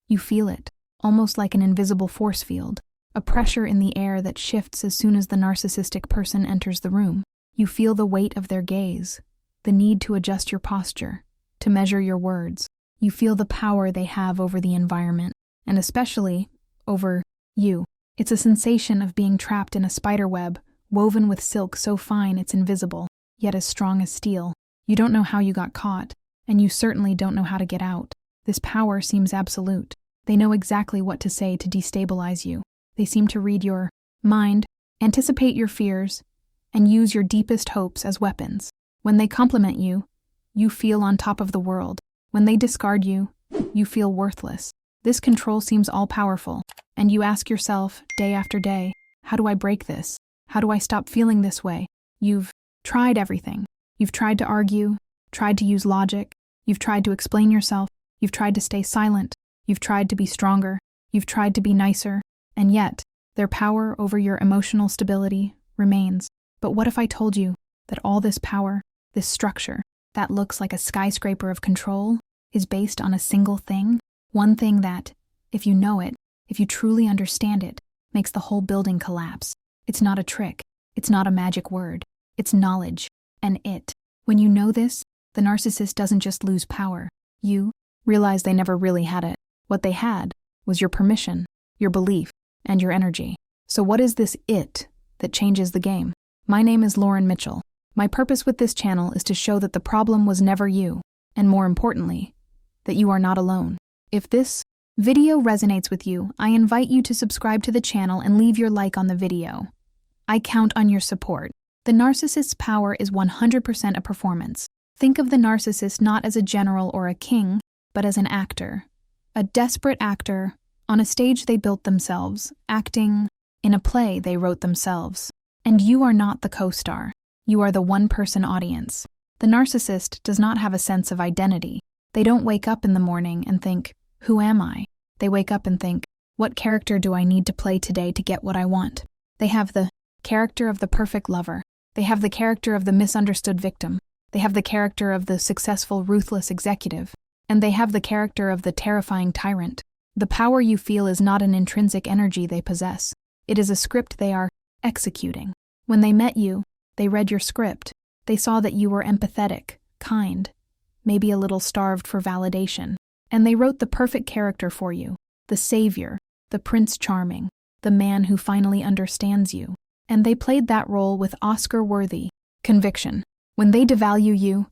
You feel it, almost like an invisible force field, a pressure in the air that shifts as soon as the narcissistic person enters the room. You feel the weight of their gaze, the need to adjust your posture, to measure your words. You feel the power they have over the environment, and especially over you. It's a sensation of being trapped in a spider web, woven with silk so fine it's invisible, yet as strong as steel. You don't know how you got caught, and you certainly don't know how to get out. This power seems absolute. They know exactly what to say to destabilize you. They seem to read your mind, anticipate your fears, and use your deepest hopes as weapons. When they compliment you, you feel on top of the world. When they discard you, you feel worthless. This control seems all-powerful, and you ask yourself, day after day, how do I break this? How do I stop feeling this way? You've tried everything. You've tried to argue, tried to use logic, you've tried to explain yourself, you've tried to stay silent, you've tried to be stronger, you've tried to be nicer, and yet, their power over your emotional stability remains. But what if I told you that all this power, this structure, that looks like a skyscraper of control, is based on a single thing? One thing that, if you know it, if you truly understand it, makes the whole building collapse. It's not a trick. It's not a magic word. It's knowledge. And it. When you know this, the narcissist doesn't just lose power. You realize they never really had it. What they had was your permission, your belief, and your energy. So what is this it that changes the game? My name is Lauren Mitchell. My purpose with this channel is to show that the problem was never you, and more importantly, that you are not alone. If this video resonates with you, I invite you to subscribe to the channel and leave your like on the video. I count on your support. The narcissist's power is 100% a performance. Think of the narcissist not as a general or a king, but as an actor. A desperate actor. On a stage they built themselves, acting in a play they wrote themselves. And you are not the co-star. You are the one-person audience. The narcissist does not have a sense of identity. They don't wake up in the morning and think, who am I? They wake up and think, what character do I need to play today to get what I want? They have the character of the perfect lover. They have the character of the misunderstood victim. They have the character of the successful, ruthless executive. And they have the character of the terrifying tyrant. The power you feel is not an intrinsic energy they possess. It is a script they are executing. When they met you, they read your script. They saw that you were empathetic, kind, maybe a little starved for validation. And they wrote the perfect character for you, the savior, the Prince Charming, the man who finally understands you. And they played that role with Oscar-worthy conviction. When they devalue you,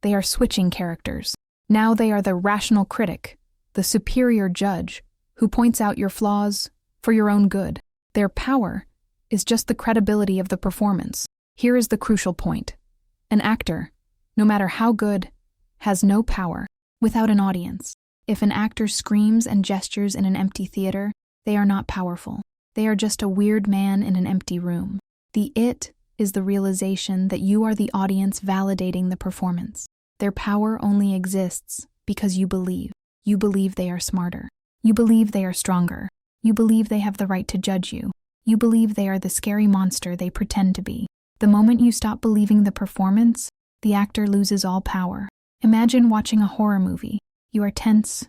they are switching characters. Now they are the rational critic, the superior judge, who points out your flaws for your own good. Their power is just the credibility of the performance. Here is the crucial point. An actor, no matter how good, has no power without an audience. If an actor screams and gestures in an empty theater, they are not powerful. They are just a weird man in an empty room. The it is the realization that you are the audience validating the performance. Their power only exists because you believe. You believe they are smarter. You believe they are stronger. You believe they have the right to judge you. You believe they are the scary monster they pretend to be. The moment you stop believing the performance, the actor loses all power. Imagine watching a horror movie. You are tense.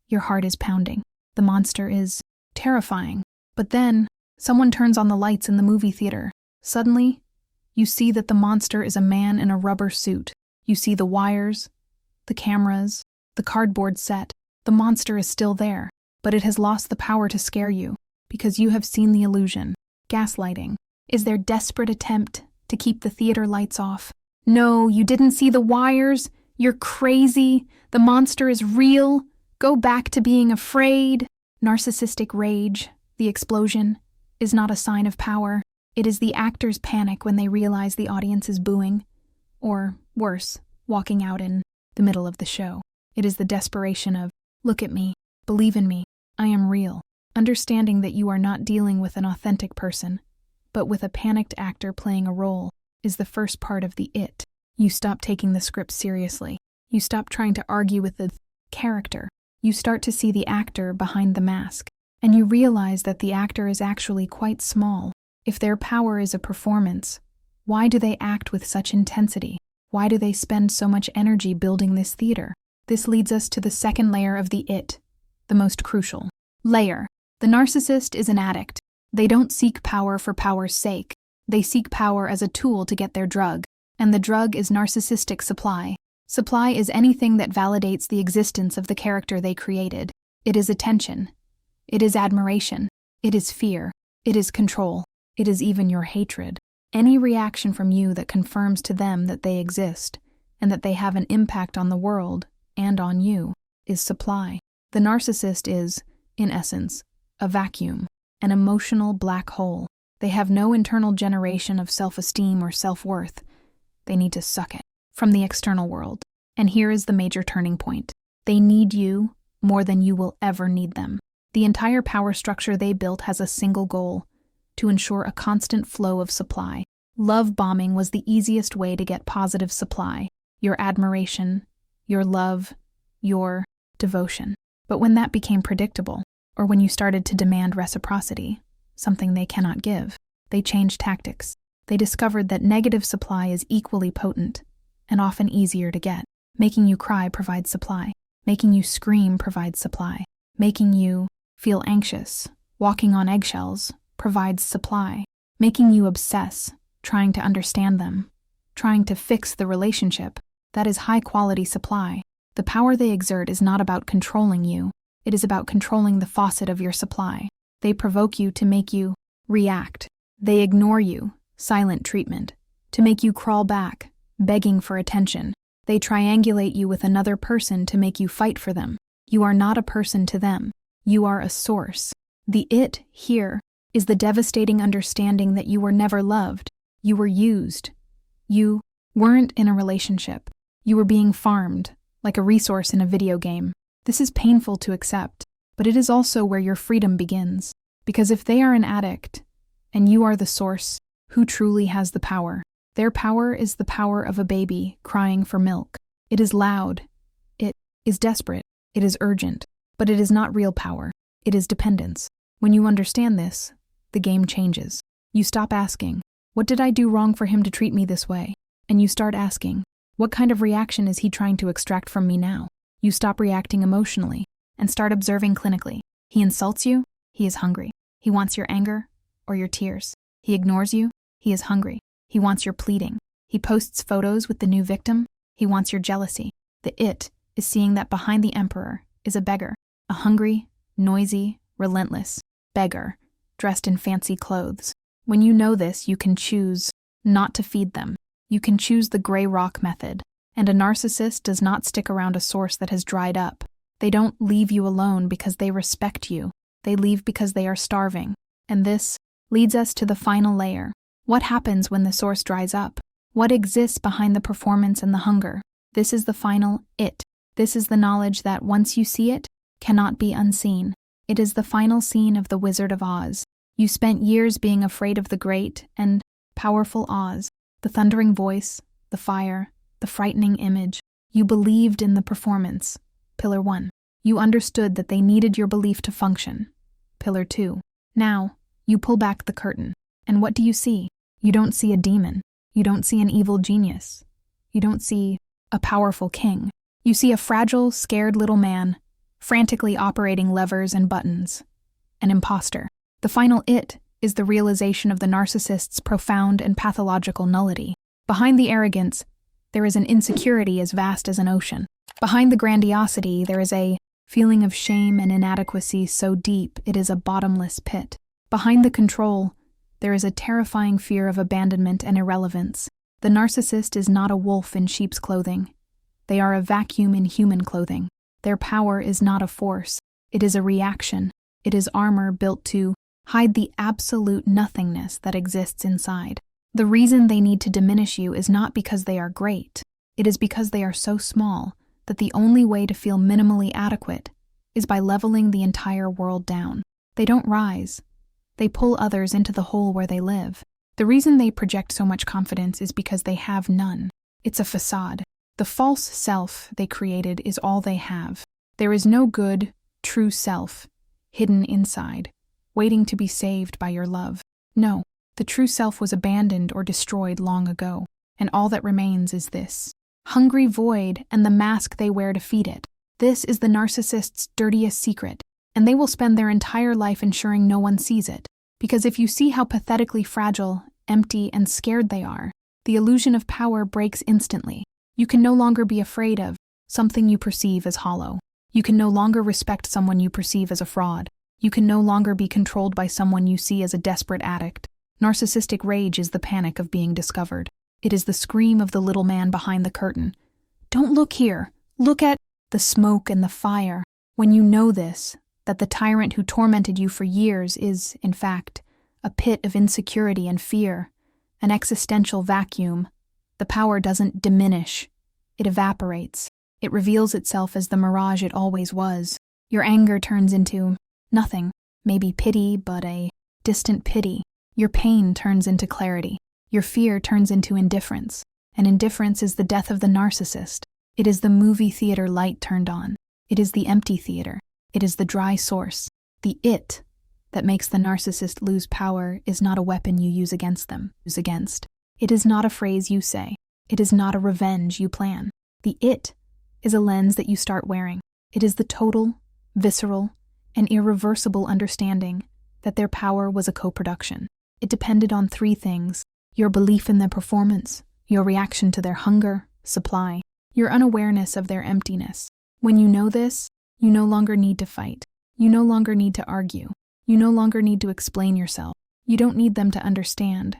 Your heart is pounding. The monster is terrifying. But then, someone turns on the lights in the movie theater. Suddenly, you see that the monster is a man in a rubber suit. You see the wires, the cameras, the cardboard set. The monster is still there, but it has lost the power to scare you, because you have seen the illusion. Gaslighting is their desperate attempt to keep the theater lights off. No, you didn't see the wires. You're crazy. The monster is real. Go back to being afraid. Narcissistic rage, the explosion, is not a sign of power. It is the actor's panic when they realize the audience is booing, or worse, walking out in the middle of the show. It is the desperation of, look at me, believe in me, I am real. Understanding that you are not dealing with an authentic person, but with a panicked actor playing a role, is the first part of the it. You stop taking the script seriously. You stop trying to argue with the character. You start to see the actor behind the mask, and you realize that the actor is actually quite small. If their power is a performance, why do they act with such intensity? Why do they spend so much energy building this theater? This leads us to the second layer of the it, the most crucial. Layer. The narcissist is an addict. They don't seek power for power's sake. They seek power as a tool to get their drug. And the drug is narcissistic supply. Supply is anything that validates the existence of the character they created. It is attention. It is admiration. It is fear. It is control. It is even your hatred. Any reaction from you that confirms to them that they exist and that they have an impact on the world and on you is supply. The narcissist is, in essence, a vacuum, an emotional black hole. They have no internal generation of self-esteem or self-worth. They need to suck it from the external world. And here is the major turning point. They need you more than you will ever need them. The entire power structure they built has a single goal: to ensure a constant flow of supply. Love bombing was the easiest way to get positive supply. Your admiration, your love, your devotion. But when that became predictable, or when you started to demand reciprocity, something they cannot give, they changed tactics. They discovered that negative supply is equally potent and often easier to get. Making you cry provides supply. Making you scream provides supply. Making you feel anxious, walking on eggshells, provides supply. Making you obsess, trying to understand them, trying to fix the relationship, that is high-quality supply. The power they exert is not about controlling you. It is about controlling the faucet of your supply. They provoke you to make you react. They ignore you, silent treatment, to make you crawl back, begging for attention. They triangulate you with another person to make you fight for them. You are not a person to them. You are a source. The it here is the devastating understanding that you were never loved. You were used. You weren't in a relationship. You were being farmed, like a resource in a video game. This is painful to accept, but it is also where your freedom begins. Because if they are an addict, and you are the source, who truly has the power? Their power is the power of a baby crying for milk. It is loud. It is desperate. It is urgent. But it is not real power. It is dependence. When you understand this, the game changes. You stop asking, "What did I do wrong for him to treat me this way?" And you start asking, "What kind of reaction is he trying to extract from me now?" You stop reacting emotionally and start observing clinically. He insults you, he is hungry. He wants your anger or your tears. He ignores you, he is hungry. He wants your pleading. He posts photos with the new victim, he wants your jealousy. The it is seeing that behind the emperor is a beggar, a hungry, noisy, relentless beggar, dressed in fancy clothes. When you know this, you can choose not to feed them. You can choose the gray rock method. And a narcissist does not stick around a source that has dried up. They don't leave you alone because they respect you. They leave because they are starving. And this leads us to the final layer. What happens when the source dries up? What exists behind the performance and the hunger? This is the final it. This is the knowledge that once you see it, cannot be unseen. It is the final scene of The Wizard of Oz. You spent years being afraid of the great and powerful Oz, the thundering voice, the fire, the frightening image. You believed in the performance. Pillar 1. You understood that they needed your belief to function. Pillar 2. Now, you pull back the curtain. And what do you see? You don't see a demon. You don't see an evil genius. You don't see a powerful king. You see a fragile, scared little man, frantically operating levers and buttons. An imposter. The final it is the realization of the narcissist's profound and pathological nullity. Behind the arrogance, there is an insecurity as vast as an ocean. Behind the grandiosity, there is a feeling of shame and inadequacy so deep it is a bottomless pit. Behind the control, there is a terrifying fear of abandonment and irrelevance. The narcissist is not a wolf in sheep's clothing. They are a vacuum in human clothing. Their power is not a force. It is a reaction. It is armor built to hide the absolute nothingness that exists inside. The reason they need to diminish you is not because they are great. It is because they are so small that the only way to feel minimally adequate is by leveling the entire world down. They don't rise. They pull others into the hole where they live. The reason they project so much confidence is because they have none. It's a facade. The false self they created is all they have. There is no good, true self hidden inside, waiting to be saved by your love. No, the true self was abandoned or destroyed long ago, and all that remains is this hungry void and the mask they wear to feed it. This is the narcissist's dirtiest secret, and they will spend their entire life ensuring no one sees it. Because if you see how pathetically fragile, empty, and scared they are, the illusion of power breaks instantly. You can no longer be afraid of something you perceive as hollow. You can no longer respect someone you perceive as a fraud. You can no longer be controlled by someone you see as a desperate addict. Narcissistic rage is the panic of being discovered. It is the scream of the little man behind the curtain. Don't look here. Look at the smoke and the fire. When you know this, that the tyrant who tormented you for years is, in fact, a pit of insecurity and fear, an existential vacuum, the power doesn't diminish. It evaporates. It reveals itself as the mirage it always was. Your anger turns into nothing, maybe pity, but a distant pity. Your pain turns into clarity. Your fear turns into indifference. And indifference is the death of the narcissist. It is the movie theater light turned on. It is the empty theater. It is the dry source. The it that makes the narcissist lose power is not a weapon you use against them. It is not a phrase you say. It is not a revenge you plan. The it is a lens that you start wearing. It is the total, visceral, and irreversible understanding that their power was a co-production. It depended on three things: your belief in their performance, your reaction to their hunger, supply, your unawareness of their emptiness. When you know this, you no longer need to fight. You no longer need to argue. You no longer need to explain yourself. You don't need them to understand,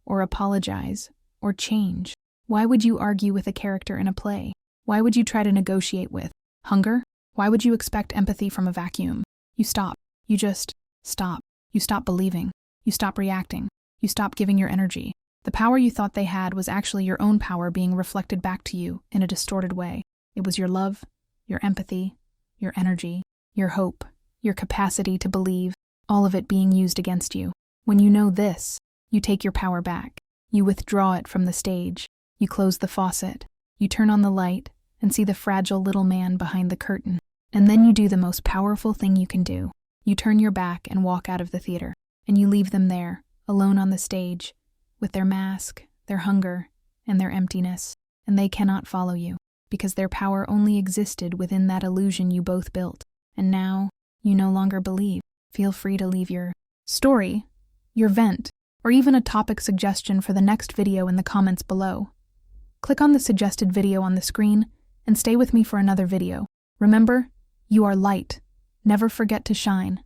or apologize, or change. Why would you argue with a character in a play? Why would you try to negotiate with hunger? Why would you expect empathy from a vacuum? You stop. You just stop. You stop believing. You stop reacting. You stop giving your energy. The power you thought they had was actually your own power being reflected back to you in a distorted way. It was your love, your empathy, your energy, your hope, your capacity to believe, all of it being used against you. When you know this, you take your power back. You withdraw it from the stage. You close the faucet. You turn on the light and see the fragile little man behind the curtain. And then you do the most powerful thing you can do. You turn your back and walk out of the theater, and you leave them there, alone on the stage, with their mask, their hunger, and their emptiness, and they cannot follow you, because their power only existed within that illusion you both built, and now you no longer believe. Feel free to leave your story, your vent, or even a topic suggestion for the next video in the comments below. Click on the suggested video on the screen, and stay with me for another video. Remember, you are light. Never forget to shine.